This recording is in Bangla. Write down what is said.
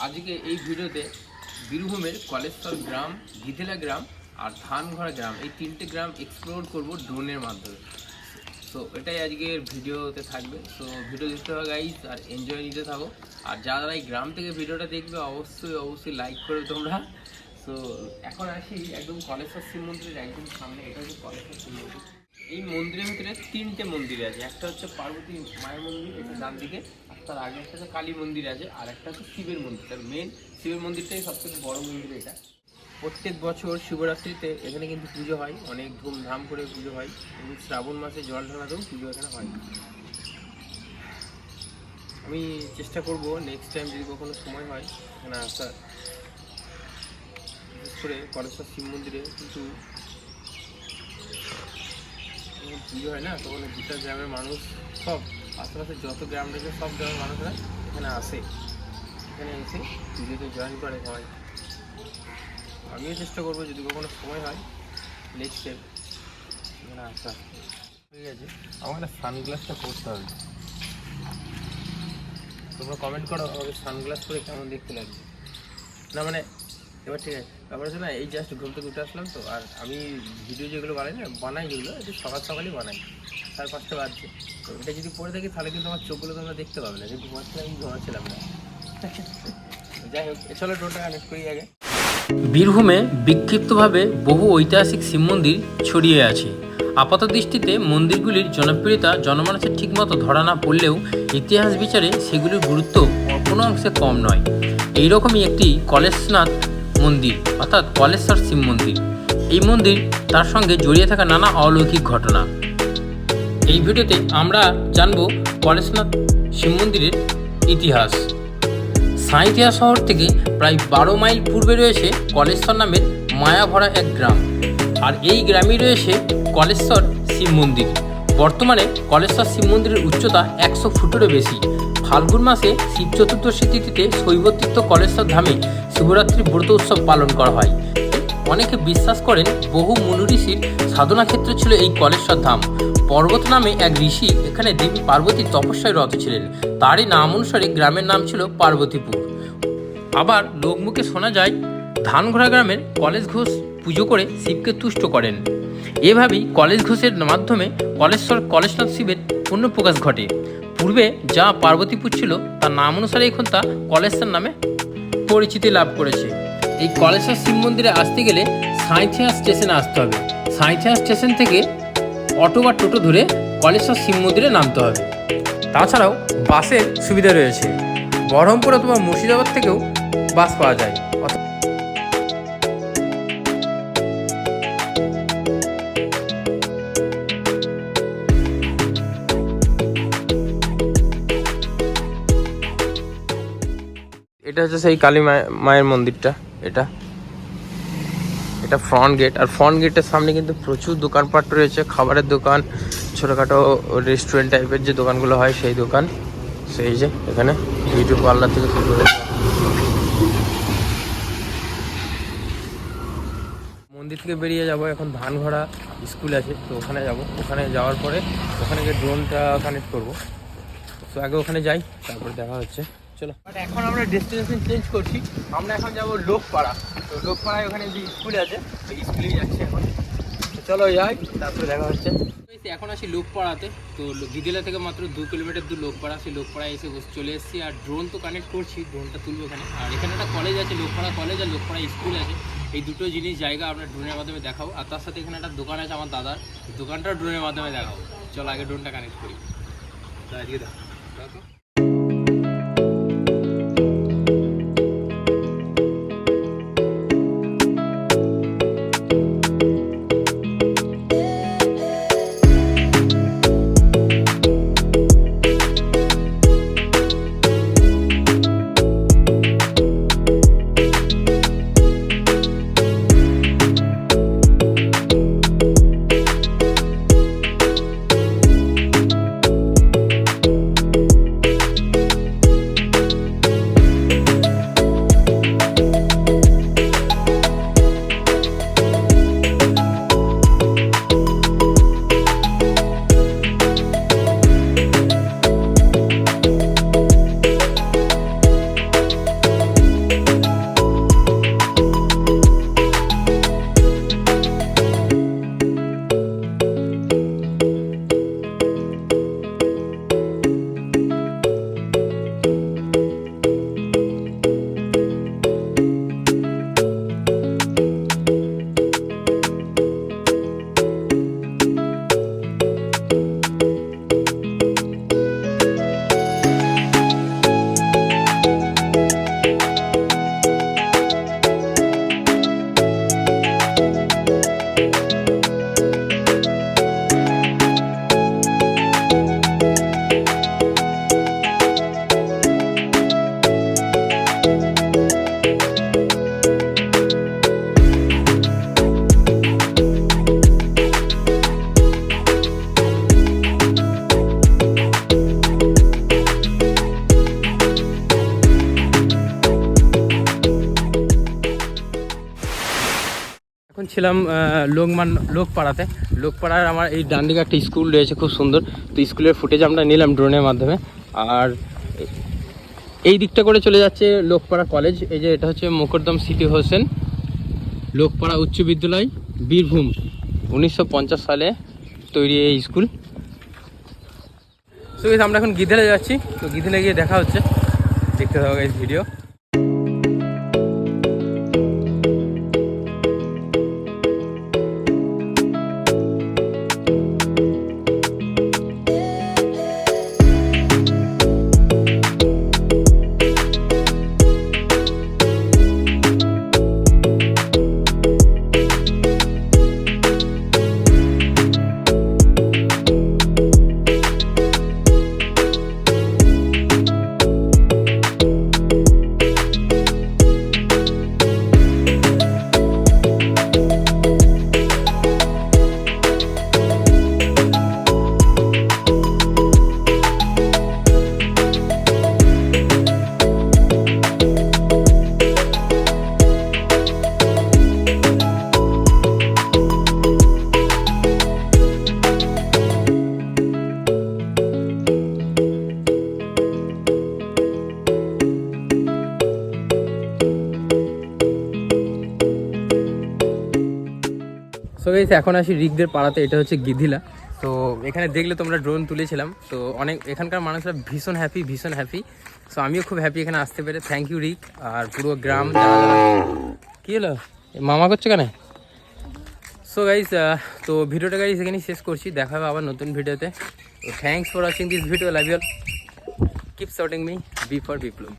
আজকে এই ভিডিওতে বীরভূমের কলেশ্বর গ্রাম, গিধেলা গ্রাম আর ধানঘড়া গ্রাম, এই তিনটে গ্রাম এক্সপ্লোর করব ড্রোনের মাধ্যমে। সো এটাই আজকের ভিডিওতে থাকবে। সো ভিডিও দেখতে হবে গাইস, আর এনজয় নিতে থাকো। আর যারা এই গ্রাম থেকে ভিডিওটা দেখবে অবশ্যই লাইক করবে তোমরা। সো এখন আসি একদম কলেশ্বর শিব মন্দিরের একদম সামনে। এটা হচ্ছে কলেশ্বর শিব মন্দির। এই মন্দিরের ভিতরে তিনটে মন্দির আছে। একটা হচ্ছে পার্বতী মায়ের মন্দির, এটা ডান দিকে, আর তার আগে একটা হচ্ছে কালী মন্দির আছে, আর একটা হচ্ছে শিবের মন্দির। তার মেন শিবের মন্দিরটাই সবথেকে বড় মন্দির এটা। প্রত্যেক বছর শিবরাত্রিতে এখানে কিন্তু পুজো হয়, অনেক ধুমধাম করে পুজো হয় এবং শ্রাবণ মাসে জল ঢালাতেও পুজো এখানে হয়। আমি চেষ্টা করব নেক্সট টাইম যদি কখনো সময় হয় এখানে আসার। বিশেষ করে কলেশ্বর শিব মন্দিরে কিন্তু পুজো হয় না, তখন দুটা গ্রামের মানুষ, সব আশেপাশে যত গ্রাম রয়েছে সব গ্রামের মানুষরা এখানে আসে, এখানে এসে পুজোতে জয়েন করে সবাই। আমিও চেষ্টা করবো যদি কখনো সময় হয় নেক্সট টাইম এখানে আসা। ঠিক আছে, আমার না সানগ্লাসটা পরতে হবে। তোমরা কমেন্ট করো আমাকে সানগ্লাস পরে কেমন দেখতে লাগবে। না মানে এবার ঠিক আছে, তারপরে না এই জাস্ট ঘুম থেকে উঠে আসলাম তো। আর আমি ভিডিও যেগুলো বানাই যেগুলো একটু সকালই বানাই, 5:30 বাজছে। তো এটা যদি পরে থাকি তাহলে কিন্তু আমার চোখগুলো তোমরা দেখতে পাবে না, যে ঘুমাচ্ছিলাম আমি ঘুমাচ্ছিলাম না। যাই হোক, চলো ড্রোনটা কানেক্ট করি আগে। বীরভূমে বিক্ষিপ্তভাবে বহু ঐতিহাসিক শিব মন্দির ছড়িয়ে আছে। আপাত দৃষ্টিতে মন্দিরগুলির জনপ্রিয়তা জনমানসের ঠিকমতো ধরা না পড়লেও ইতিহাস বিচারে সেগুলির গুরুত্ব কোনো অংশে কম নয়। এইরকমই একটি কলেশনাথ মন্দির, অর্থাৎ কলেশ্বর শিব মন্দির। এই মন্দির তার সঙ্গে জড়িয়ে থাকা নানা অলৌকিক ঘটনা। এই ভিডিওতে আমরা জানব কলেশনাথ শিব মন্দিরের ইতিহাস। সাঁইথিয়া শহর থেকে প্রায় 12 মাইল পূর্বে রয়েছে কলেশ্বর নামের মায়াভরা এক গ্রাম, আর এই গ্রামেই রয়েছে কলেশ্বর শিব মন্দির। বর্তমানে কলেশ্বর শিব মন্দিরের উচ্চতা 100 ফুটেরও বেশি। ফাল্গুন মাসে শিব চতুর্দশী তিথিতে শৈবতীর্থ কলেশ্বর ধামে শিবরাত্রি ব্রত উৎসব পালন করা হয়। অনেকে বিশ্বাস করেন বহু মুনি ঋষির সাধনা ক্ষেত্র ছিল এই কলেশ্বর ধাম। পর্বত নামে এক ঋষি এখানে দেবী পার্বতীর তপস্যায় রত ছিলেন। তারই নাম অনুসারে গ্রামের নাম ছিল পার্বতীপুর। আবার লোকমুখে শোনা যায় ধানঘড়া গ্রামের কলেশ ঘোষ পুজো করে শিবকে তুষ্ট করেন। এভাবেই কলেশ ঘোষের মাধ্যমে কলেশ্বর শিবের পুণ্যপ্রকাশ ঘটে। পূর্বে যা পার্বতীপুর ছিল তার নাম অনুসারে এখন তা কলেশ্বর নামে পরিচিতি লাভ করেছে। এই কলেশ্বর শিব মন্দিরে আসতে গেলে সাঁইথিয়া স্টেশনে আসতে হবে। সাঁইথিয়া স্টেশন থেকে অটো বা টোটো ধরে কলেশ্বর শিব মন্দিরে নামতে হবে। তাছাড়াও বাসের সুবিধা রয়েছে, বহরমপুর অথবা মুর্শিদাবাদ থেকেও বাস পাওয়া যায়। এটা হচ্ছে সেই কালী মায়ের মন্দিরটা। এটা ফ্রন্ট গেট, আর ফ্রন্ট গেটের সামনে কিন্তু প্রচুর দোকানপাট রয়েছে, খাবারের দোকান, ছোটোখাটো রেস্টুরেন্ট টাইপের যে দোকানগুলো হয় সেই দোকান। সেই যে এখানে বিউটি পার্লার থেকে শুরু করে। মন্দির থেকে বেরিয়ে যাব, এখন ধানঘড়া স্কুল আছে তো ওখানে যাব। ওখানে যাওয়ার পরে ওখানে গিয়ে ড্রোনটা কানেক্ট করবো। তো আগে ওখানে যাই, তারপরে দেখা হচ্ছে। চলো, এখন আমরা ডেস্টিনেশন চেঞ্জ করছি। আমরা এখন যাবো লোকপাড়া। তো লোকপাড়ায় ওখানে যে স্কুল আছে ওই স্কুলেই যাচ্ছি এখন। চলো যাই, তারপরে দেখা হচ্ছে। এখন আসি লোকপাড়াতে। তো গিধেলা থেকে মাত্র 2 কিলোমিটার দূর লোকপাড়া। সেই লোকপাড়ায় এসে চলে এসেছি, আর ড্রোন তো কানেক্ট করছি, ড্রোনটা তুলবো এখানে। আর এখানে একটা কলেজ আছে, লোকপাড়া কলেজ আর লোকপাড়া স্কুল আছে। এই দুটো জিনিস জায়গা আমরা ড্রোনের মাধ্যমে দেখাবো। আর তার সাথে এখানে একটা দোকান আছে আমার দাদার, দোকানটাও ড্রোনের মাধ্যমে দেখাবো। চলো আগে ড্রোনটা কানেক্ট করি। আজকে দেখো। এখন ছিলাম লোকপাড়াতে। লোকপাড়ার আমার এই ডান দিকে একটা স্কুল রয়েছে খুব সুন্দর, তো স্কুলের ফুটেজ আমরা নিলাম ড্রোনের মাধ্যমে। আর এই দিকটা করে চলে যাচ্ছে লোকপাড়া কলেজ। এই যে এটা হচ্ছে মোকদ্দম সিটি হোসেন লোকপাড়া উচ্চ বিদ্যালয়, বীরভূম। 1950 সালে তৈরি এই স্কুল। সো গাইস আমরা এখন গিধেলে যাচ্ছি, তো গিধেলে গিয়ে দেখা হচ্ছে, দেখতে থাকো গাইস ভিডিও। সো গাইস এখন আসি রিকদের পাড়াতে, এটা হচ্ছে গিধিলা। তো এখানে দেখলে তোমরা ড্রোন তুলেছিলাম, তো অনেক এখানকার মানুষরা ভীষণ হ্যাপি। সো আমিও খুব হ্যাপি এখানে আসতে পেরে, থ্যাংক ইউ রিক। আর পুরো গ্রাম কী হলো মামা করছে কেন? সো গাইস তো ভিডিওটা গাইস এখানেই শেষ করছি, দেখা হবে আবার নতুন ভিডিওতে। তো thanks for watching this video, love you all, keep supporting me, B for Biplab.